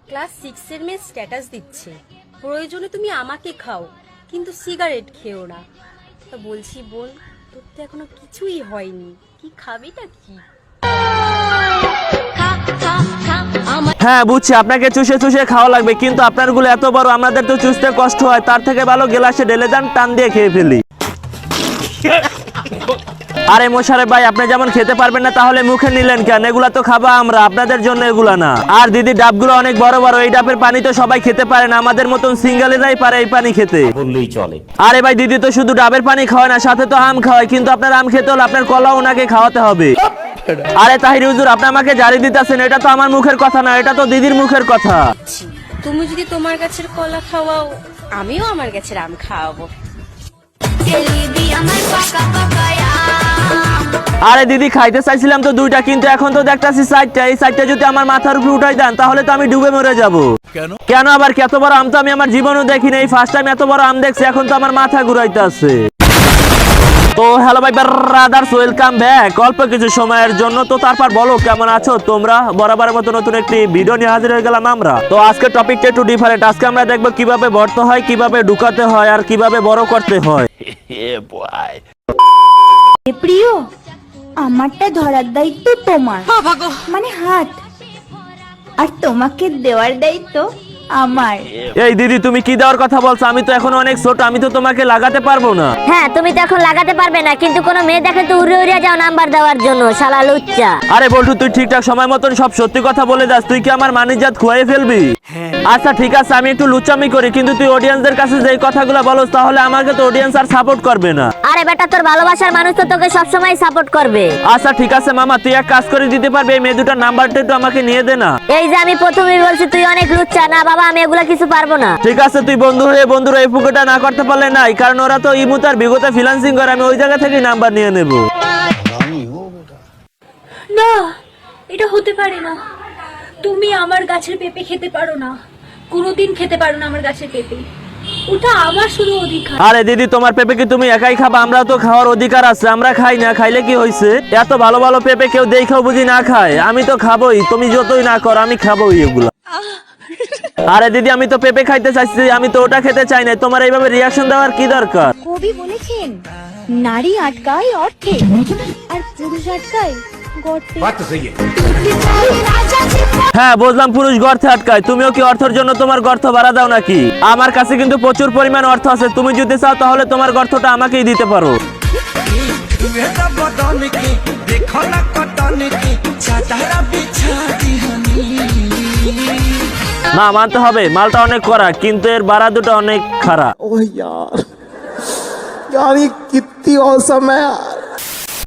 Class 6 এর মেয়ে status দিচ্ছে, প্রয়োজনে তুমি আমাকে খাও কিন্তু সিগারেট খেও না। তা বলছি বোন, তোর তো এখনো কিছুই হয়নি, কি খাবিটা কি? হ্যাঁ বুঝছি, আপনাকে চুষে চুষে খাওয়া লাগবে, কিন্তু আপনার গুলো এত বড়, আমাদের তো চুষতে কষ্ট হয়, তার থেকে ভালো গ্লাসে ঢেলে দেন, টান দিয়ে খেয়ে ফেলি। আরে মোশারেফ ভাই, আপনি যেমন খেতে পারবেন না তাহলে মুখে নিলেন কেন? এগুলা তো খাবো আমরা, আপনাদের জন্য এগুলা না। আর দিদি, ডাবগুলো অনেক বড় বড়, এই ডাবের পানি তো সবাই খেতে পারে না, আমাদের মতন সিঙ্গেলেরাই পারে এই পানি খেতে বললেই চলে। আরে ভাই, দিদি তো শুধু ডাবের পানি খাওয়ায় না, সাথে তো আম খাওয়ায়, কিন্তু আপনার আম খেতে হলে আপনার কলাও ওনাকে খাওয়াতে হবে। আরে তাহির হুজুর, আপনি আমাকে জারি দিতেছেন, এটা তো আমার মুখের কথা না, এটা তো দিদির মুখের কথা। তুমি যদি তোমার গাছের কলা খাওয়াও, আমিও আমার গাছের আম খাওয়াবো। আরে দিদি, খাইতে চাইছিলাম তো দুইটা, কিন্তু এখন তো দেখতাছি চারটা। এই চারটা যদি আমার মাথার উপরে উঠাই দেন তাহলে তো আমি ডুবে মরে যাব। কেন আবার? এত বড় আম তো আমি আমার জীবনেও দেখিনি, এই ফার্স্ট টাইম এত বড় আম দেখছি, এখন তো আমার মাথা ঘুরাইতে আছে। তো হ্যালো ভাই ব্রাদার্স, ওয়েলকাম ব্যাক অল্প কিছু সময়ের জন্য। তো তারপর বলো, কেমন আছো তোমরা? বরাবরের মতো নতুন একটি ভিডিও নিয়ে হাজির হয়ে গেলাম আমরা। তো আজকের টপিকটা একটু ডিফারেন্ট। আজকে আমরা দেখবো কিভাবে ভরতে হয়, কিভাবে ঢুকাতে হয়, আর কিভাবে বড় করতে হয়। প্রিয়, আমারটা ধরার দায়িত্ব তোমার, মানে হাত, আর তোমাকে দেওয়ার দায়িত্ব আমার। এই দিদি, তুমি কি দেওয়ার কথা বলছো? আমি তো এখন অনেক ছোট, আমি তো তোমাকে লাগাতে পারবো না। হ্যাঁ, তুমি তো এখন লাগাতে পারবে না, কিন্তু কোনো মেয়ে দেখে তো উড়ে উড়ে যাও নাম্বার দেওয়ার জন্য, শালা লুচ্চা। আরে বল্টু, তুই ঠিকঠাক সময় মতন সব সত্যি কথা বলে যাস, তুই কি আমার মানিজ্জাত খুয়াই ফেলবি? আচ্ছা ঠিক আছে, আমি একটু লুচ্চামি করি, কিন্তু তুই অডিয়েন্সদের কাছে যেই কথাগুলো বলস তাহলে আমাকে তো অডিয়েন্স আর সাপোর্ট করবে না। আরে বেটা, তোর ভালোবাসার মানুষ তো তোকে সবসময় সাপোর্ট করবে। আচ্ছা ঠিক আছে মামা, তুই এক কাজ করে দিতে পারবি, এই মেয়ে দুটার নাম্বারটা একটু আমাকে নিয়ে দে না। এই যে আমি প্রথমেই বলছি তুই অনেক লুচ্চা। না বাবা, আমি এগুলা কিছু পারবো না। ঠিক আছে, তুই বন্ধু হয়ে বন্ধুরা এই পুকুরটা না করতে পারলে নাই, কারণ ওরা তো ইমুত আর বিগতে ফ্রিল্যান্সিং করে, আমি ওই জায়গা থেকে নাম্বার নিয়ে নেব। না, এটা হতে পারে না। তুমি আমার গাছের পেঁপে খেতে পারো না, কোনোদিন খেতে পারো না আমার গাছের পেঁপে। ওটা আমার শুধু অধিকার। আরে দিদি, তোমার পেঁপে কি তুমি একাই খাবা? আমরা তো খাওয়ার অধিকার আছে, আমরা খাই না, খাইলে কি হয়েছে? এত ভালো ভালো পেঁপে কেউ দেখেও বুঝি না খায়, আমি তো খাবোই, তুমি যতই না করো আমি খাবোই এগুলো। আরে দিদি, আমি তো পেঁপে খাইতে চাইছি, আমি তো ওটা খেতে চাই না, তোমার এইভাবে রিয়াকশন দেওয়ার কি দরকার? কবি বলেছেন, নারী আটকায় অর্থে আর পুরুষ আটকায় গর্তে। হ্যাঁ বুঝলাম, পুরুষ গর্তে আটকায়, তুমিও কি অর্থের জন্য তোমার গর্ত ভাড়া দাও নাকি? আমার কাছে কিন্তু প্রচুর পরিমাণ অর্থ আছে, তুমি যদি চাও তাহলে তোমার গর্তটা আমাকেই দিতে পারো। না, মানতে হবে মালটা অনেক কড়া, কিন্তু এর ভাড়া দুটো অনেক খারাপ। ओह यार, यार ये कितनी औसम है।